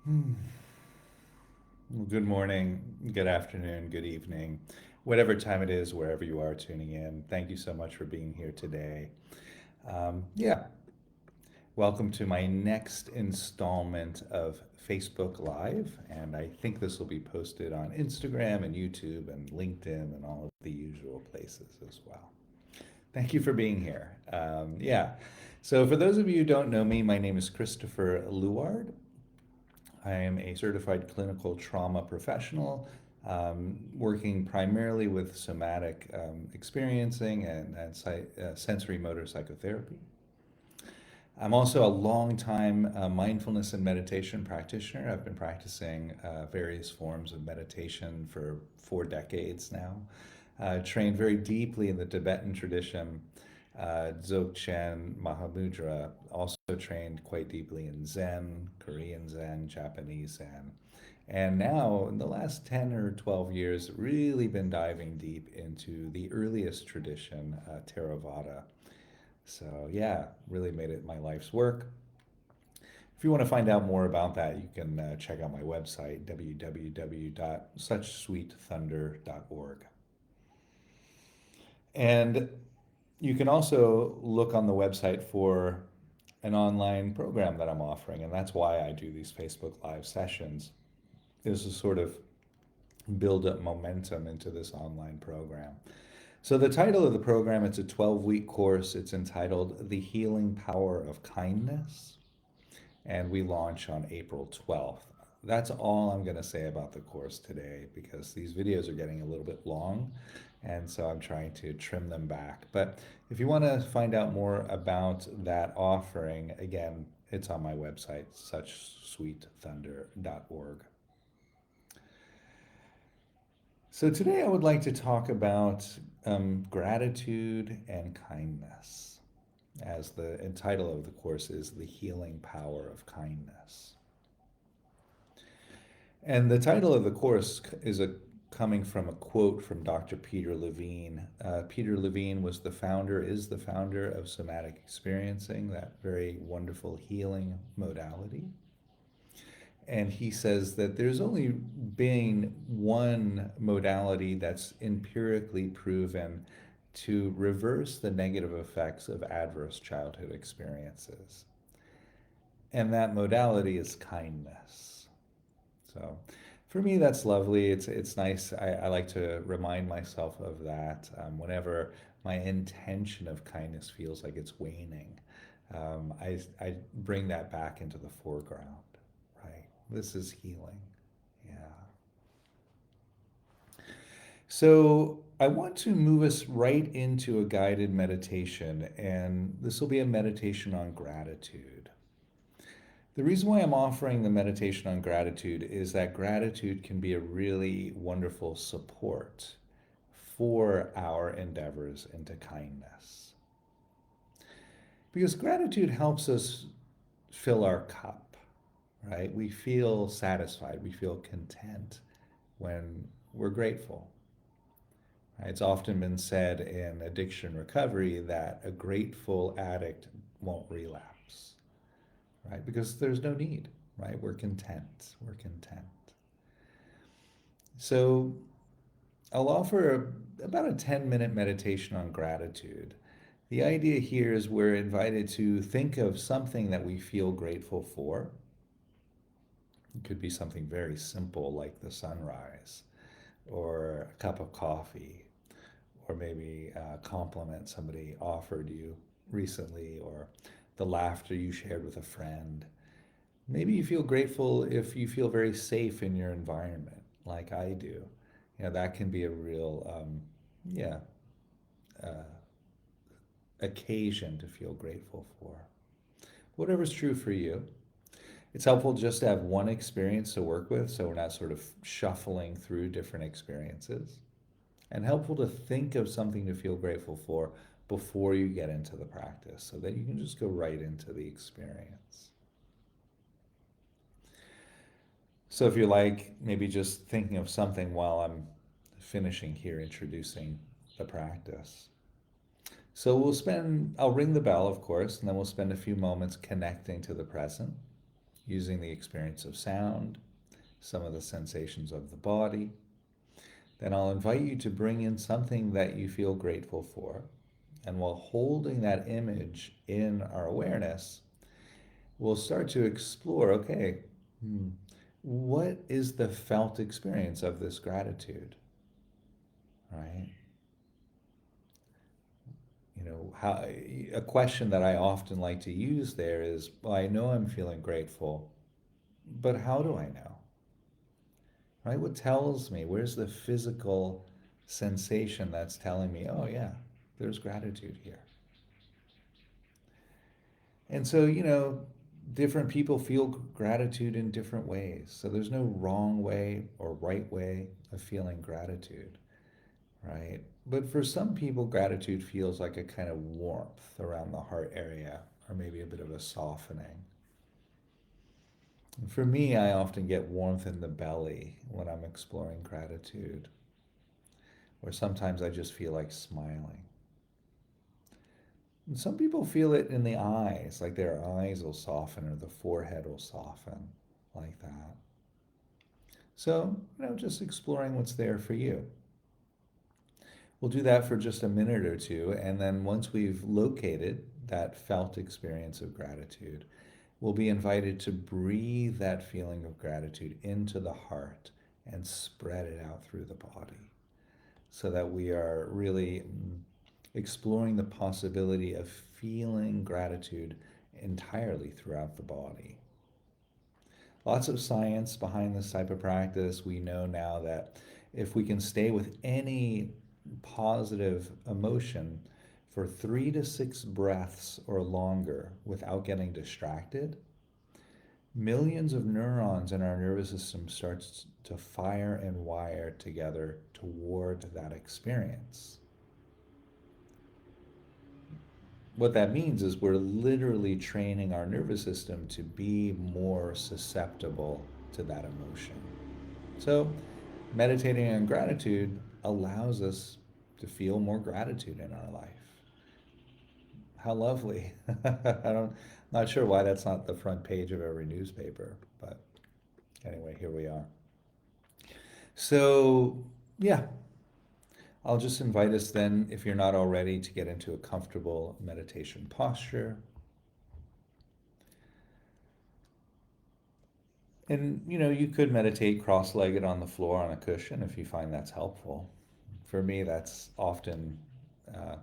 Hmm. Well, good morning, good afternoon, good evening, whatever time it is, wherever you are tuning in. Thank you so much for being here today. Yeah, welcome to my next installment of Facebook Live. And I think this will be posted on Instagram and YouTube and LinkedIn and all of the usual places as well. Thank you for being here. Yeah, so for those of you who don't know me, my name is Christopher Luard. I am a certified clinical trauma professional, working primarily with somatic experiencing and sensory motor psychotherapy. I'm also a long-time mindfulness and meditation practitioner. I've been practicing various forms of meditation for 4 decades now. Trained very deeply in the Tibetan tradition, Dzogchen, Mahamudra. Also trained quite deeply in Zen, Korean Zen, Japanese Zen. And now, in the last 10 or 12 years, really been diving deep into the earliest tradition, Theravada. So, yeah, really made it my life's work. If you want to find out more about that, you can check out my website, www.suchsweetthunder.org. And you can also look on the website for an online program that I'm offering, and that's why I do these Facebook Live sessions. Is to sort of build up momentum into this online program. So the title of the program, it's a 12-week course. It's entitled The Healing Power of Kindness, and we launch on April 12th. That's all I'm going to say about the course today because these videos are getting a little bit long, and so I'm trying to trim them back. But if you want to find out more about that offering, again, it's on my website, suchsweetthunder.org. So today I would like to talk about gratitude and kindness, as the title of the course is The Healing Power of Kindness. And the title of the course is coming from a quote from Dr. Peter Levine. Peter Levine is the founder of somatic experiencing, that very wonderful healing modality. And he says that there's only been one modality that's empirically proven to reverse the negative effects of adverse childhood experiences. And that modality is kindness. So for me, that's lovely. It's nice. I like to remind myself of that whenever my intention of kindness feels like it's waning. I bring that back into the foreground, right? This is healing. Yeah. So I want to move us right into a guided meditation, and this will be a meditation on gratitude. The reason why I'm offering the meditation on gratitude is that gratitude can be a really wonderful support for our endeavors into kindness. Because gratitude helps us fill our cup, right? We feel satisfied, we feel content when we're grateful. Right? It's often been said in addiction recovery that a grateful addict won't relapse, right? Because there's no need, right? We're content. We're content. So I'll offer about a 10-minute meditation on gratitude. The idea here is we're invited to think of something that we feel grateful for. It could be something very simple like the sunrise or a cup of coffee, or maybe a compliment somebody offered you recently, or the laughter you shared with a friend. Maybe you feel grateful if you feel very safe in your environment, like I do. That can be a real, yeah, uh, occasion to feel grateful for. Whatever's true for you. It's helpful just to have one experience to work with so we're not sort of shuffling through different experiences. And helpful to think of something to feel grateful for before you get into the practice so that you can just go right into the experience. So if you like, maybe just thinking of something while I'm finishing here introducing the practice. So I'll ring the bell, of course, and then we'll spend a few moments connecting to the present. using the experience of sound, some of the sensations of the body. Then I'll invite you to bring in something that you feel grateful for. And while holding that image in our awareness, we'll start to explore, okay, what is the felt experience of this gratitude, right? How a question that I often like to use there is, well, I know I'm feeling grateful, but how do I know? Right? What tells me? Where's the physical sensation that's telling me, oh yeah, there's gratitude here? And so, different people feel gratitude in different ways. So there's no wrong way or right way of feeling gratitude, right? But for some people, gratitude feels like a kind of warmth around the heart area, or maybe a bit of a softening. And for me, I often get warmth in the belly when I'm exploring gratitude, or sometimes I just feel like smiling. And some people feel it in the eyes, like their eyes will soften or the forehead will soften, like that. So, just exploring what's there for you. We'll do that for just a minute or two, and then once we've located that felt experience of gratitude, we'll be invited to breathe that feeling of gratitude into the heart and spread it out through the body so that we are really exploring the possibility of feeling gratitude entirely throughout the body. Lots of science behind this type of practice. We know now that if we can stay with any positive emotion for 3 to 6 breaths or longer without getting distracted, millions of neurons in our nervous system starts to fire and wire together toward that experience. What that means is we're literally training our nervous system to be more susceptible to that emotion. So, meditating on gratitude allows us to feel more gratitude in our life. How lovely. Not sure why that's not the front page of every newspaper, but anyway, here we are. So, yeah, I'll just invite us then, if you're not already, to get into a comfortable meditation posture. And you could meditate cross-legged on the floor on a cushion if you find that's helpful. For me, that's often uh,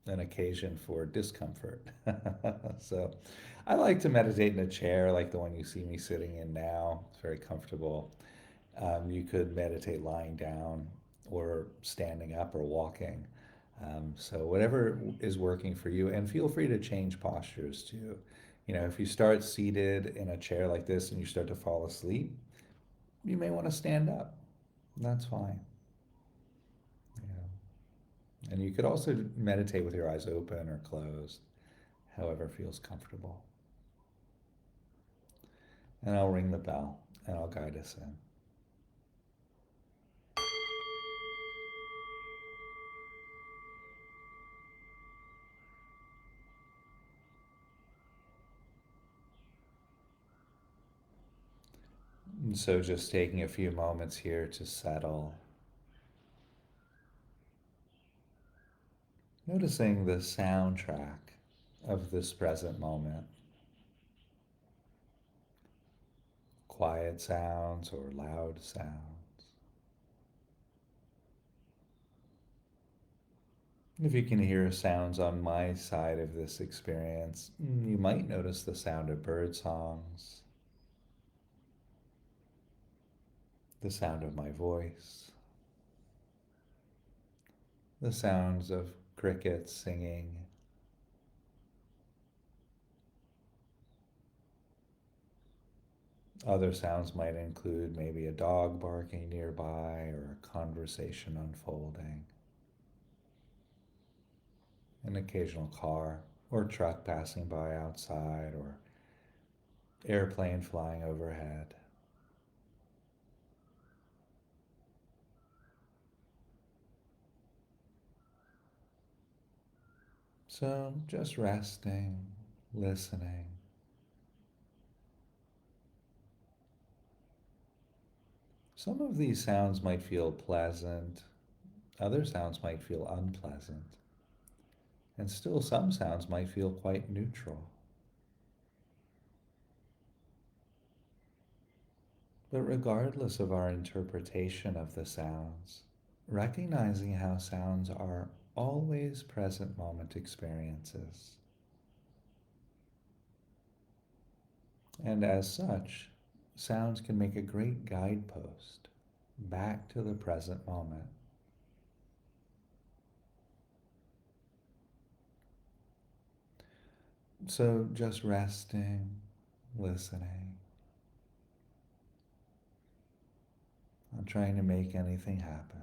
an occasion for discomfort. So I like to meditate in a chair like the one you see me sitting in now. It's very comfortable. You could meditate lying down or standing up or walking. So whatever is working for you, and feel free to change postures too. If you start seated in a chair like this and you start to fall asleep, you may want to stand up. That's fine. Yeah. And you could also meditate with your eyes open or closed, however feels comfortable. And I'll ring the bell and I'll guide us in. And so just taking a few moments here to settle, noticing the soundtrack of this present moment. Quiet sounds or loud sounds. If you can hear sounds on my side of this experience, you might notice the sound of bird songs, the sound of my voice, the sounds of crickets singing. Other sounds might include maybe a dog barking nearby or a conversation unfolding, an occasional car or truck passing by outside, or airplane flying overhead. So just resting, listening, Some of these sounds might feel pleasant, other sounds might feel unpleasant, and still some sounds might feel quite neutral. But regardless of our interpretation of the sounds, recognizing how sounds are always present moment experiences, and as such, sounds can make a great guidepost back to the present moment. So just resting, listening, not trying to make anything happen.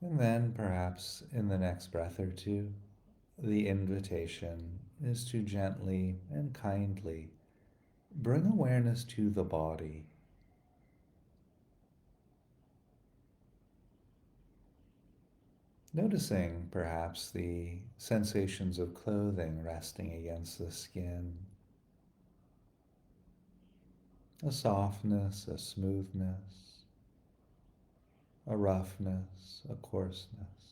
And then perhaps in the next breath or two, the invitation is to gently and kindly bring awareness to the body. Noticing perhaps the sensations of clothing resting against the skin, a softness, a smoothness, a roughness, a coarseness.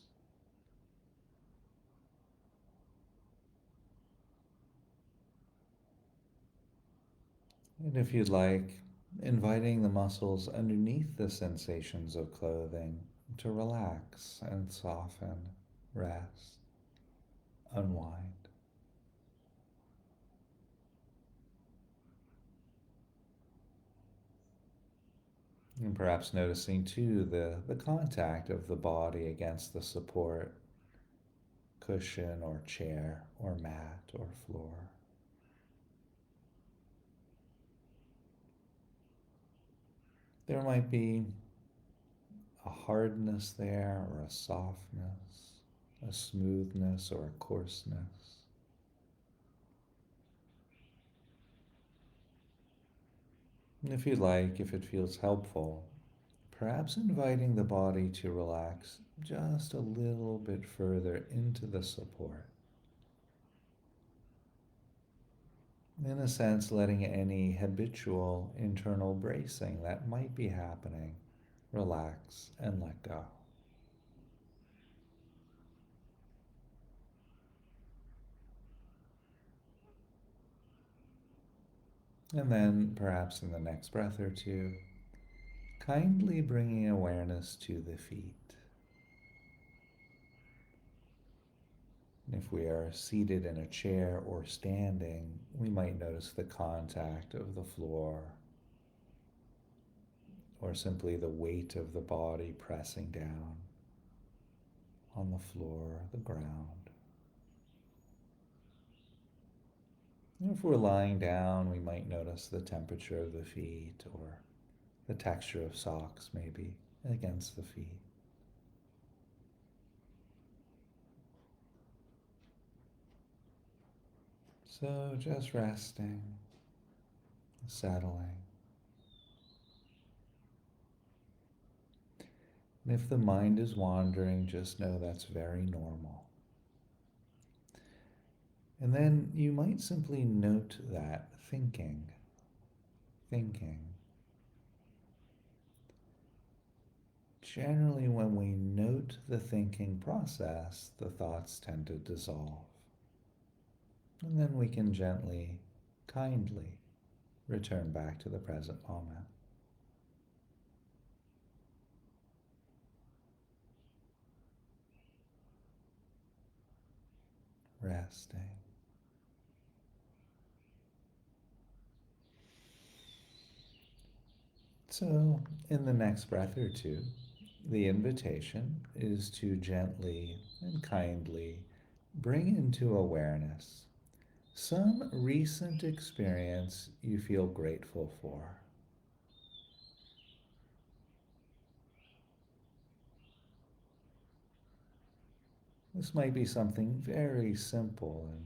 And if you'd like, inviting the muscles underneath the sensations of clothing to relax and soften, rest, unwind. And perhaps noticing too the contact of the body against the support, cushion or chair or mat or floor. There might be a hardness there or a softness, a smoothness or a coarseness. And if you like, if it feels helpful, perhaps inviting the body to relax just a little bit further into the support. In a sense, letting any habitual internal bracing that might be happening relax and let go. And then, perhaps in the next breath or two, kindly bringing awareness to the feet. If we are seated in a chair or standing, we might notice the contact of the floor or simply the weight of the body pressing down on the floor, the ground. And if we're lying down, we might notice the temperature of the feet or the texture of socks maybe against the feet. So just resting, settling. And if the mind is wandering, just know that's very normal. And then you might simply note that thinking. Generally, when we note the thinking process, the thoughts tend to dissolve. And then we can gently, kindly return back to the present moment. Resting. So, in the next breath or two, the invitation is to gently and kindly bring into awareness some recent experience you feel grateful for. This might be something very simple and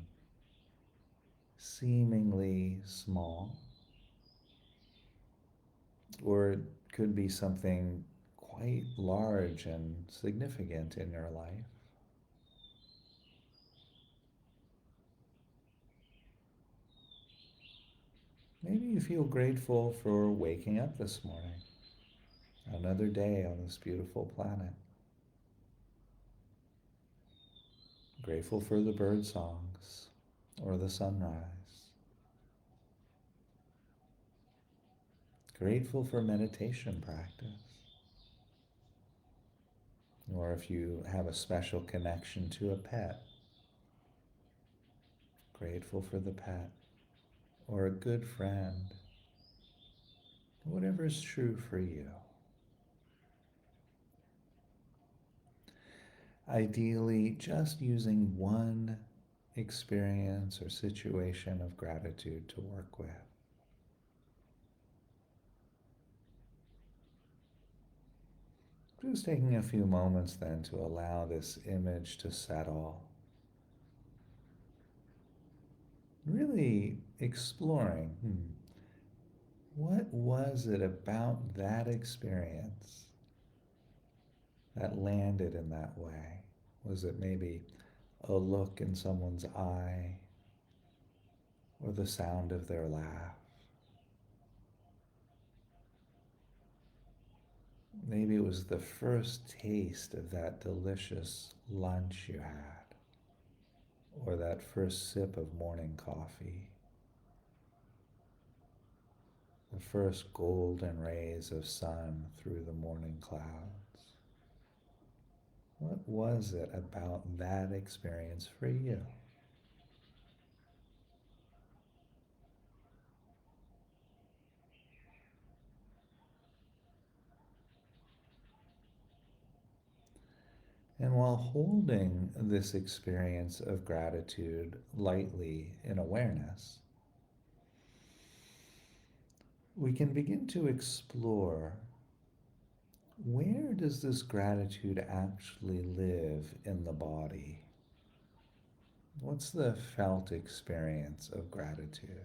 seemingly small, or it could be something quite large and significant in your life. Maybe you feel grateful for waking up this morning, another day on this beautiful planet. Grateful for the bird songs or the sunrise. Grateful for meditation practice. Or if you have a special connection to a pet, grateful for the pet. Or a good friend. Whatever is true for you. Ideally, just using one experience or situation of gratitude to work with. Just taking a few moments then to allow this image to settle. Really exploring, what was it about that experience that landed in that way? Was it maybe a look in someone's eye or the sound of their laugh? Maybe it was the first taste of that delicious lunch you had, or that first sip of morning coffee, the first golden rays of sun through the morning clouds. What was it about that experience for you? And while holding this experience of gratitude lightly in awareness, we can begin to explore, where does this gratitude actually live in the body? What's the felt experience of gratitude?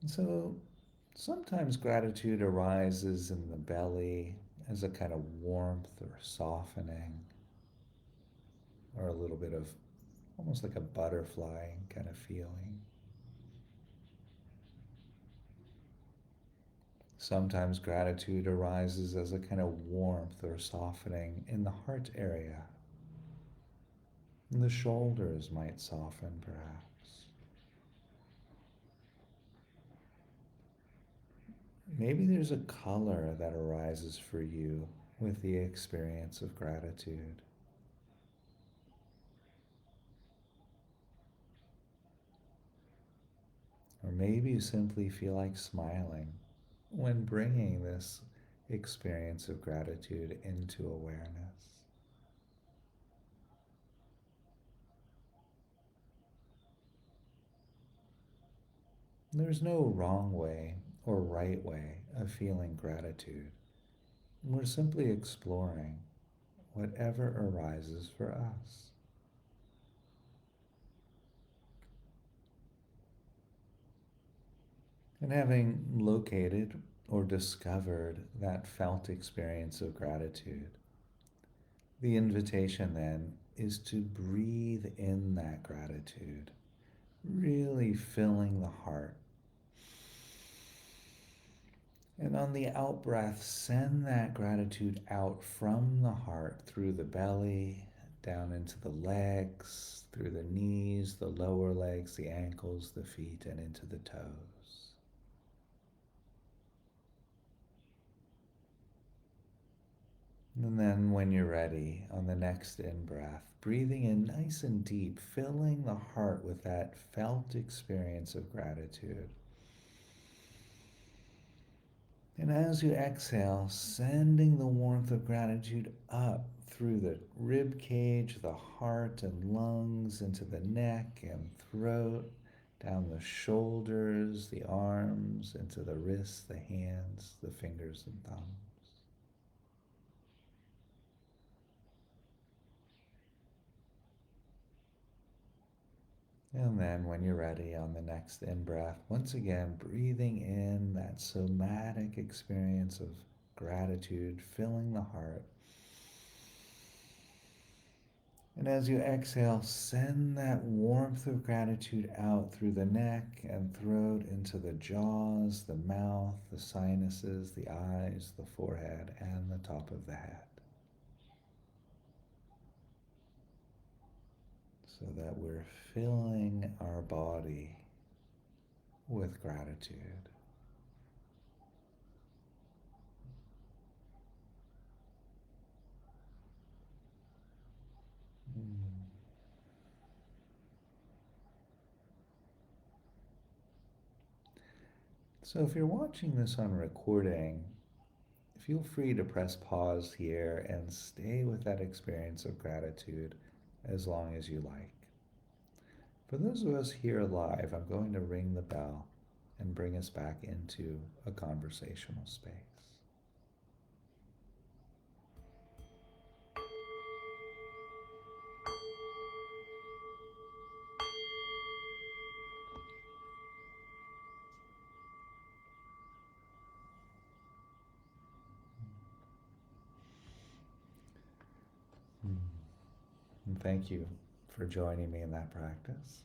So sometimes gratitude arises in the belly as a kind of warmth or softening, or a little bit of almost like a butterfly kind of feeling. Sometimes gratitude arises as a kind of warmth or softening in the heart area. And the shoulders might soften, perhaps. Maybe there's a color that arises for you with the experience of gratitude. Or maybe you simply feel like smiling when bringing this experience of gratitude into awareness. There's no wrong way or right way of feeling gratitude. We're simply exploring whatever arises for us. And having located or discovered that felt experience of gratitude, the invitation then is to breathe in that gratitude, really filling the heart. And on the out breath, send that gratitude out from the heart through the belly, down into the legs, through the knees, the lower legs, the ankles, the feet, and into the toes. And then when you're ready, on the next in-breath, breathing in nice and deep, filling the heart with that felt experience of gratitude. And as you exhale, sending the warmth of gratitude up through the rib cage, the heart and lungs, into the neck and throat, down the shoulders, the arms, into the wrists, the hands, the fingers and thumbs. And then when you're ready on the next in-breath, once again, breathing in that somatic experience of gratitude, filling the heart. And as you exhale, send that warmth of gratitude out through the neck and throat into the jaws, the mouth, the sinuses, the eyes, the forehead, and the top of the head. So that we're filling our body with gratitude. Mm. So if you're watching this on recording, feel free to press pause here and stay with that experience of gratitude as long as you like. For those of us here live, I'm going to ring the bell and bring us back into a conversational space. Mm. And thank you for joining me in that practice.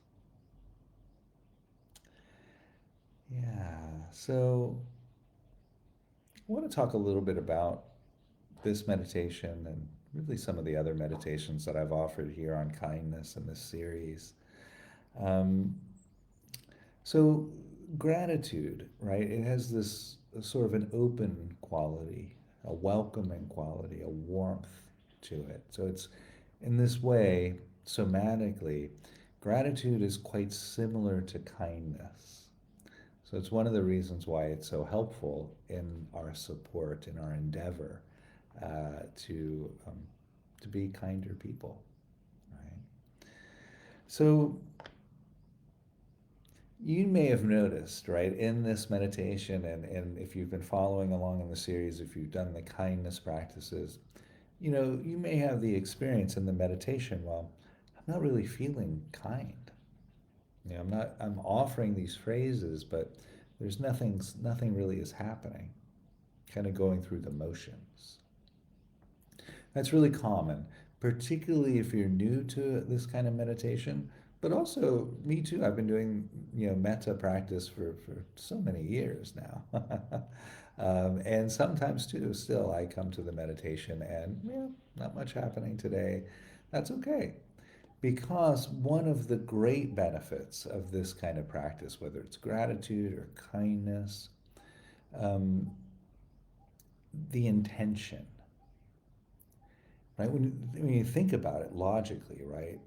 Yeah, so I want to talk a little bit about this meditation and really some of the other meditations that I've offered here on kindness in this series. Um, so, gratitude, right? It has this sort of an open quality, a welcoming quality, a warmth to it. So, it's in this way, somatically, gratitude is quite similar to kindness. So, it's one of the reasons why it's so helpful in our support, in our endeavor to to be kinder people, right? So you may have noticed, right, in this meditation, and if you've been following along in the series, if you've done the kindness practices, you may have the experience in the meditation, well, I'm not really feeling kind. I'm offering these phrases, but nothing really is happening, kind of going through the motions. That's really common, particularly if you're new to this kind of meditation. But also, me too. I've been doing metta practice for so many years now, and sometimes too. Still, I come to the meditation and not much happening today. That's okay, because one of the great benefits of this kind of practice, whether it's gratitude or kindness, um, the intention, right? When you think about it logically, right?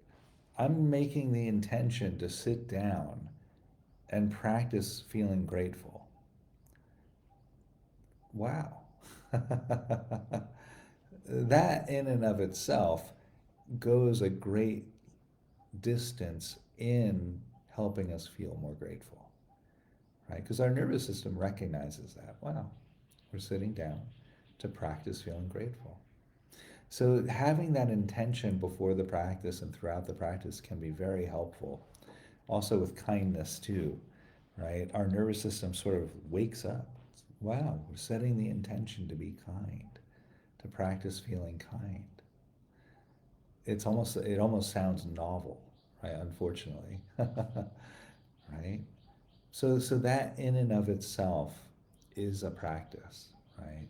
I'm making the intention to sit down and practice feeling grateful. Wow. That in and of itself goes a great distance in helping us feel more grateful, right? Because our nervous system recognizes that. Wow, we're sitting down to practice feeling grateful. So having that intention before the practice and throughout the practice can be very helpful. Also with kindness too, right? Our nervous system sort of wakes up. Wow, we're setting the intention to be kind, to practice feeling kind. It almost sounds novel, right? Unfortunately, right? So that in and of itself is a practice, right?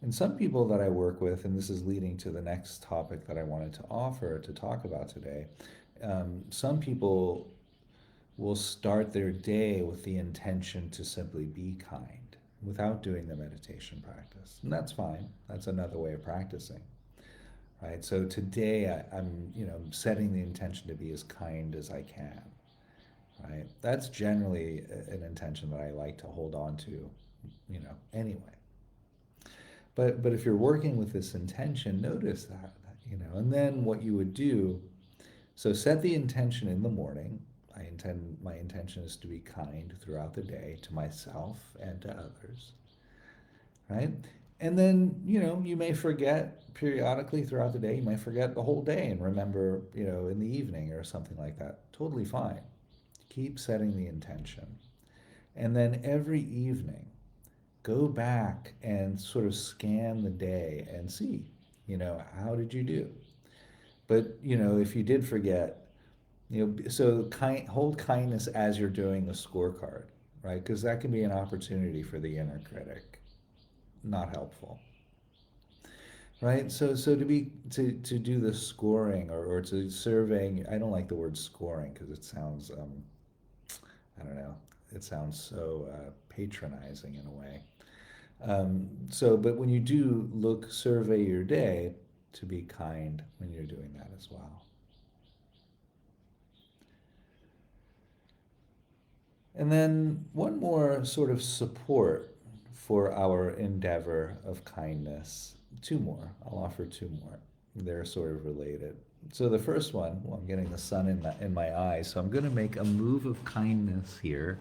And some people that I work with, and this is leading to the next topic that I wanted to offer to talk about today. Some people will start their day with the intention to simply be kind without doing the meditation practice. And that's fine. That's another way of practicing, right? So today I'm setting the intention to be as kind as I can, right? That's generally an intention that I like to hold on to, anyway. But if you're working with this intention, notice that. And then what you would do, so set the intention in the morning. My intention is to be kind throughout the day to myself and to others, right? And then, you may forget periodically throughout the day, you might forget the whole day and remember, in the evening or something like that. Totally fine. Keep setting the intention. And then every evening, go back and sort of scan the day and see, how did you do? But, if you did forget, so hold kindness as you're doing the scorecard, right? Because that can be an opportunity for the inner critic. Not helpful, right? So to do the scoring, or to surveying. I don't like the word scoring because it sounds, I don't know, it sounds so patronizing in a way. But when you do survey your day, to be kind when you're doing that as well. And then one more sort of support for our endeavor of kindness. Two more. I'll offer two more. They're sort of related. So the first one, well, I'm getting the sun in my eyes, so I'm going to make a move of kindness here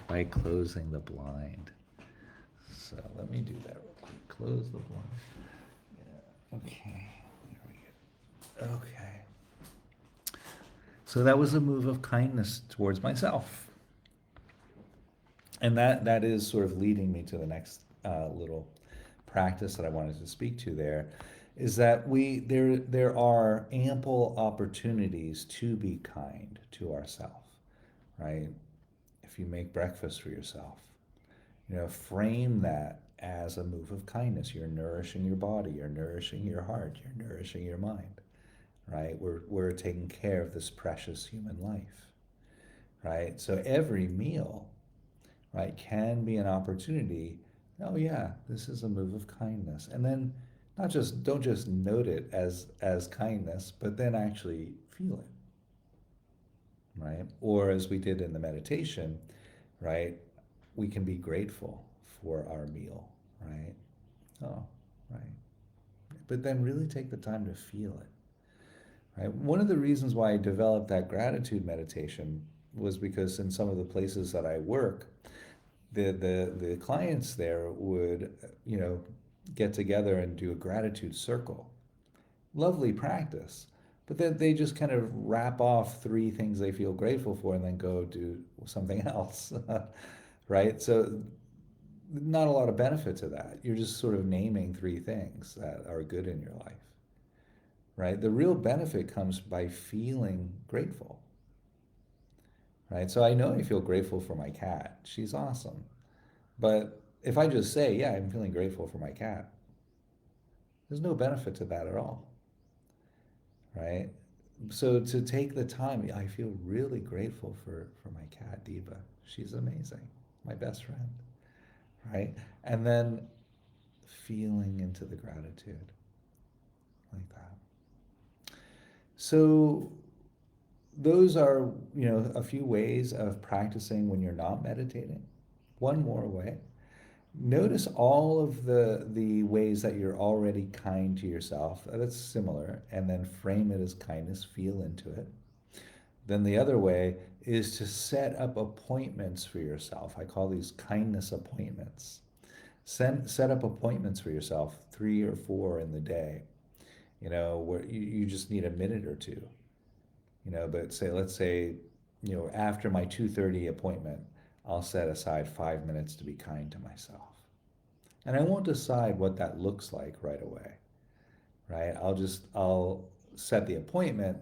by closing the blind. So let me do that real quick. Close the blind. Yeah. Okay. There we go. Okay. So that was a move of kindness towards myself. And that is sort of leading me to the next little practice that I wanted to speak to there, is that there are ample opportunities to be kind to ourselves, right? If you make breakfast for yourself, frame that as a move of kindness. You're nourishing your body, you're nourishing your heart, you're nourishing your mind, right? We're taking care of this precious human life, right? So every meal, right, can be an opportunity. Oh yeah, this is a move of kindness. And then don't just note it as kindness, but then actually feel it, right? Or as we did in the meditation, right, we can be grateful for our meal, right? Oh, right. But then really take the time to feel it, right? One of the reasons why I developed that gratitude meditation was because in some of the places that I work, the clients there would, get together and do a gratitude circle. Lovely practice. But then they just kind of wrap off three things they feel grateful for and then go do something else. Right? So not a lot of benefit to that. You're just sort of naming three things that are good in your life. Right? The real benefit comes by feeling grateful. Right? So I know I feel grateful for my cat. She's awesome. But if I just say, yeah, I'm feeling grateful for my cat, there's no benefit to that at all, right? So to take the time, I feel really grateful for my cat, Diva. She's amazing, my best friend, right? And then feeling into the gratitude like that. So those are, a few ways of practicing when you're not meditating. One more way. Notice all of the ways that you're already kind to yourself. That's similar, and then frame it as kindness, feel into it. Then the other way is to set up appointments for yourself. I call these kindness appointments. Set up appointments for yourself, 3 or 4 in the day, where you just need a minute or two, but let's say, after my 2:30 appointment, I'll set aside 5 minutes to be kind to myself. And I won't decide what that looks like right away, right? I'll set the appointment,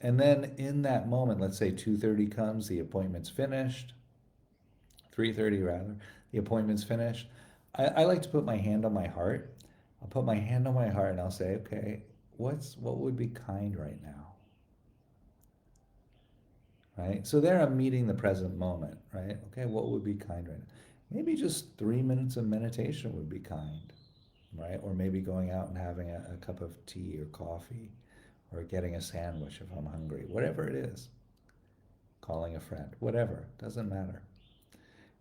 and then in that moment, let's say 2:30 comes, the appointment's finished, 3:30 rather, the appointment's finished. I like to put my hand on my heart. I'll put my hand on my heart and I'll say, okay, what would be kind right now? Right? So there I'm meeting the present moment, right? Okay, what would be kind right now? Maybe just 3 minutes of meditation would be kind, right? Or maybe going out and having a cup of tea or coffee, or getting a sandwich if I'm hungry, whatever it is, calling a friend, whatever, doesn't matter.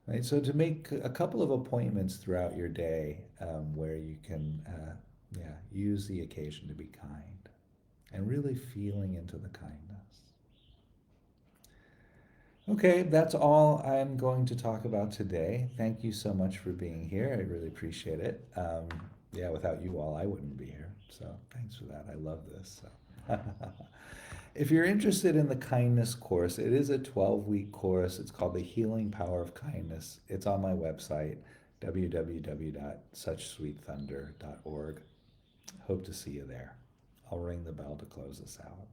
Right? So to make a couple of appointments throughout your day, where you can, use the occasion to be kind and really feeling into the kindness. Okay, that's all I'm going to talk about today. Thank you so much for being here. I really appreciate it. Yeah, without you all, I wouldn't be here. So thanks for that. I love this. So. If you're interested in the kindness course, it is a 12-week course. It's called The Healing Power of Kindness. It's on my website, www.suchsweetthunder.org. Hope to see you there. I'll ring the bell to close us out.